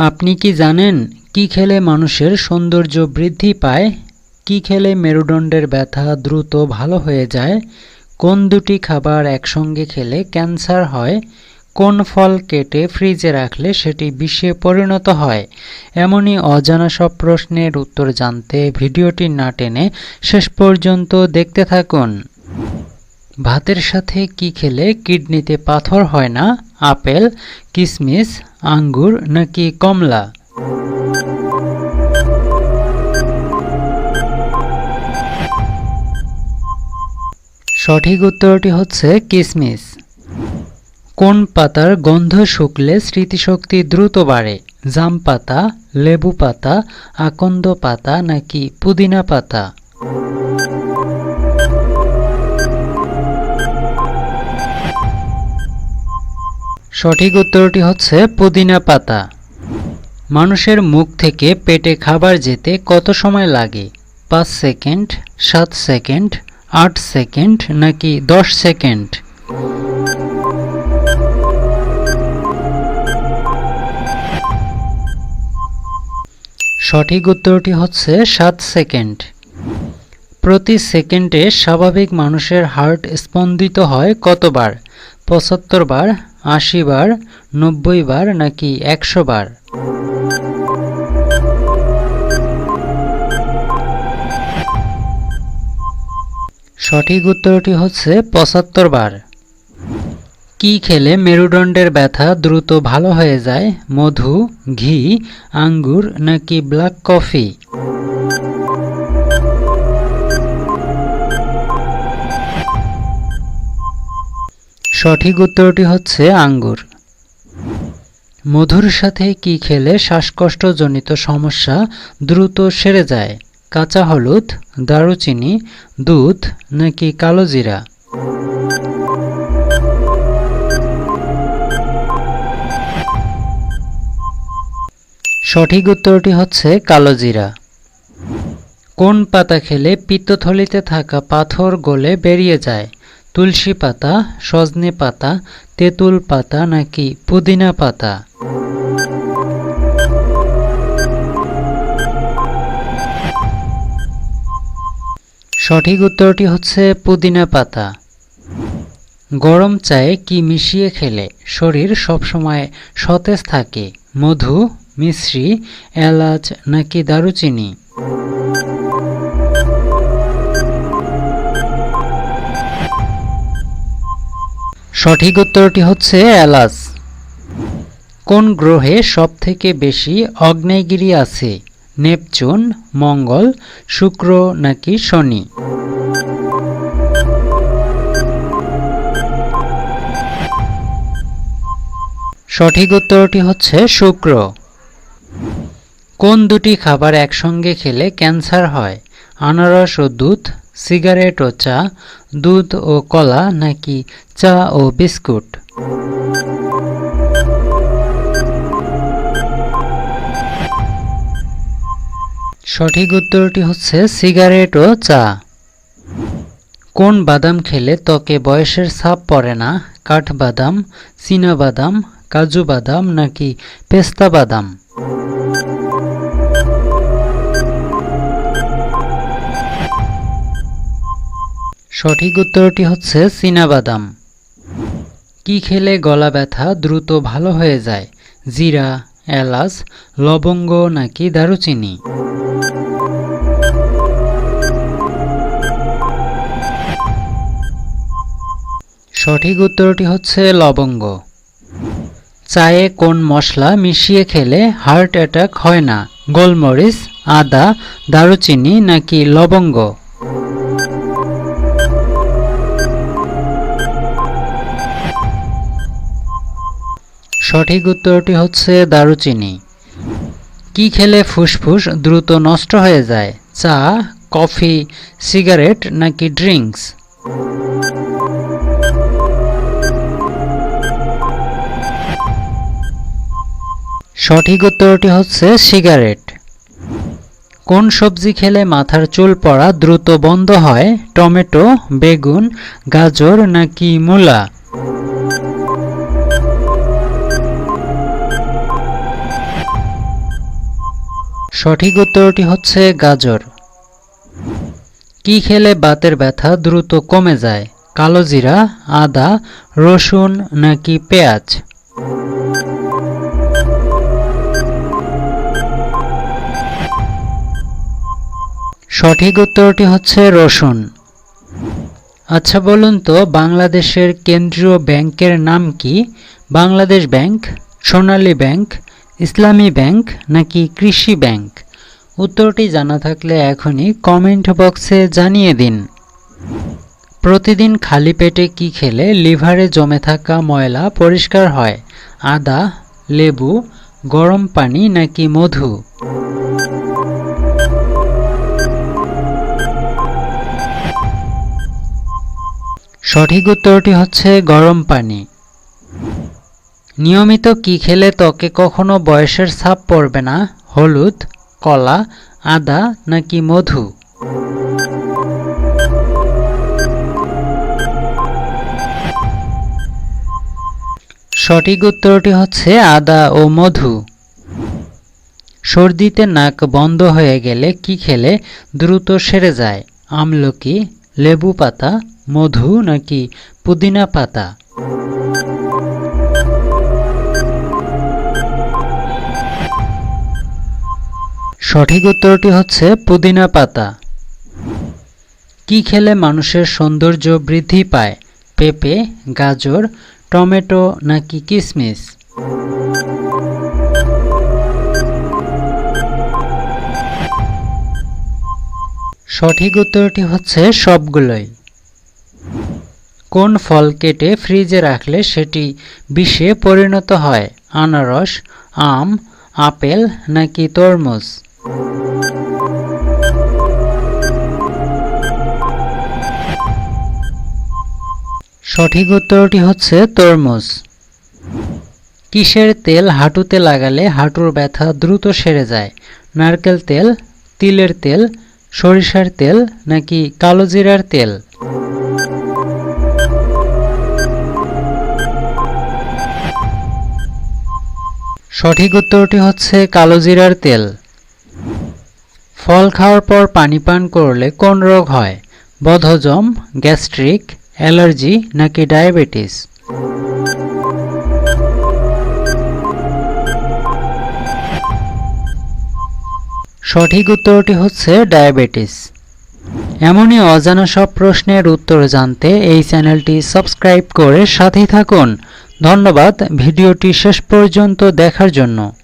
আপনি কি জানেন কি খেলে মানুষের সৌন্দর্য বৃদ্ধি পায়? কি খেলে মেরুদণ্ডের ব্যথা দ্রুত ভালো হয়ে যায়? কোন দুটি খাবার একসঙ্গে খেলে ক্যান্সার হয়? কোন ফল কেটে ফ্রিজে রাখলে সেটি বিষে পরিণত হয়? এমনই অজানা সব প্রশ্নের উত্তর জানতে ভিডিওটি না টেনে শেষ পর্যন্ত দেখতে থাকুন। ভাতের সাথে কি খেলে কিডনিতে পাথর হয় না? আপেল, কিশমিশ, আঙ্গুর নাকি কমলা? সঠিক উত্তরটি হচ্ছে কিশমিশ। কোন পাতার গন্ধ শুকলে স্মৃতিশক্তি দ্রুত বাড়ে? জাম পাতা, লেবু পাতা, আকন্দ পাতা নাকি পুদিনা পাতা? সঠিক উত্তরটি হচ্ছে পুদিনা পাতা। মানুষের মুখ থেকে পেটে খাবার যেতে কত সময় লাগে? 5 সেকেন্ড, 7 সেকেন্ড, 8 সেকেন্ড নাকি 10 সেকেন্ড? সঠিক উত্তরটি হচ্ছে 7 সেকেন্ড। প্রতি সেকেন্ডে স্বাভাবিক মানুষের হার্ট স্পন্দিত হয় কতবার? 75 বার, 80 বার, 90 বার নাকি 100 বার? সঠিক উত্তরটি হচ্ছে 75 বার। কি খেলে মেরুদণ্ডের ব্যথা দ্রুত ভালো হয়ে যায়? মধু, ঘি, আঙ্গুর নাকি ব্ল্যাক কফি? সঠিক উত্তরটি হচ্ছে আঙ্গুর। মধুর সাথে কি খেলে শ্বাসকষ্টজনিত সমস্যা দ্রুত সেরে যায়? কাঁচা হলুদ, দারুচিনি, দুধ নাকি কালোজিরা? সঠিক উত্তরটি হচ্ছে কালোজিরা। কোন পাতা খেলে পিত্তথলিতে থাকা পাথর গলে বেরিয়ে যায়? তুলসী পাতা, সজনে পাতা, তেঁতুল পাতা নাকি পুদিনা পাতা? সঠিক উত্তরটি হচ্ছে পুদিনা পাতা। গরম চায়ে কি মিশিয়ে খেলে শরীর সবসময় সতেজ থাকে? মধু, মিশ্রি, এলাচ নাকি দারুচিনি? সঠিক উত্তরটি হচ্ছে এলাচ। কোন গ্রহে সবথেকে বেশি আগ্নেয়গিরি আছে? নেপচুন, মঙ্গল, শুক্র নাকি শনি? সঠিক উত্তরটি হচ্ছে শুক্র। কোন দুটি খাবার একসঙ্গে খেলে ক্যান্সার হয়? আনারস ও দুধ, সিগারেট ও চা, দুধ ও কলা নাকি চা ও বিস্কুট? সঠিক উত্তরটি হচ্ছে সিগারেট ও চা। কোন বাদাম খেলে ত্বকে বয়সের ছাপ পড়ে না? কাঠবাদাম, চীনাবাদাম, কাজু বাদাম নাকি পেস্তা বাদাম? সঠিক উত্তরটি হচ্ছে চীনাবাদাম। কি খেলে গলা ব্যথা দ্রুত ভালো হয়ে যায়? জিরা, এলাচ, লবঙ্গ নাকি দারুচিনি? সঠিক উত্তরটি হচ্ছে লবঙ্গ। চায়ে কোন মশলা মিশিয়ে খেলে হার্ট অ্যাটাক হয় না? গোলমরিচ, আদা, দারুচিনি নাকি লবঙ্গ? সঠিক উত্তরটি হচ্ছে দারুচিনি। কি খেলে ফুসফুস দ্রুত নষ্ট হয়ে যায়? চা, কফি, সিগারেট নাকি ড্রিঙ্কস? সঠিক উত্তরটি হচ্ছে সিগারেট। কোন সবজি খেলে মাথার চুল পড়া দ্রুত বন্ধ হয়? টমেটো, বেগুন, গাজর নাকি মূলা? সঠিক উত্তরটি হচ্ছে গাজর। কি খেলে বাতের ব্যথা দ্রুত কমে যায়? কালোজিরা, আদা, রসুন নাকি পেঁয়াজ? সঠিক উত্তরটি হচ্ছে রসুন। আচ্ছা বলুন তো, বাংলাদেশের কেন্দ্রীয় ব্যাংকের নাম কি? বাংলাদেশ ব্যাংক, সোনালী ব্যাংক, ইসলামী ব্যাংক নাকি কৃষি ব্যাংক? উত্তরটি জানা থাকলে এখনই কমেন্ট বক্সে জানিয়ে দিন। প্রতিদিন খালি পেটে কি খেলে লিভারে জমে থাকা ময়লা পরিষ্কার হয়? আদা, লেবু, গরম পানি নাকি মধু? সঠিক উত্তরটি হচ্ছে গরম পানি। নিয়মিত কি খেলে ত্বকে কখনো বয়সের ছাপ পড়বে না? হলুদ, কলা, আদা নাকি মধু? সঠিক উত্তরটি হচ্ছে আদা ও মধু। সর্দিতে নাক বন্ধ হয়ে গেলে কি খেলে দ্রুত সেরে যায়? আমলকি, লেবু পাতা, মধু নাকি পুদিনা পাতা? সঠিক উত্তরটি হচ্ছে পুদিনা পাতা। কি খেলে মানুষের সৌন্দর্য বৃদ্ধি পায়? পেঁপে, গাজর, টমেটো নাকি কিশমিশ? সঠিক উত্তরটি হচ্ছে সবগুলোই। কোন ফল কেটে ফ্রিজে রাখলে সেটি বিষে পরিণত হয়? আনারস, আম, আপেল নাকি তরমুজ? সঠিক উত্তরটি হচ্ছে তরমুজ। কিসের তেল হাঁটুতে লাগালে হাঁটুর ব্যথা দ্রুত সেরে যায়? নারকেল তেল, তিলের তেল, সরিষার তেল নাকি কালোজিরার তেল? সঠিক উত্তরটি হচ্ছে কালোজিরার তেল। ফল খাওয়ার পর পানি পান করলে কোন রোগ হয়? বদহজম, গ্যাস্ট্রিক, অ্যালার্জি নাকি ডায়াবেটিস? সঠিক উত্তরটি হচ্ছে ডায়াবেটিস। এমনই অজানা সব প্রশ্নের উত্তর জানতে এই চ্যানেলটি সাবস্ক্রাইব করে সাথেই থাকুন। ধন্যবাদ ভিডিওটি শেষ পর্যন্ত দেখার জন্য।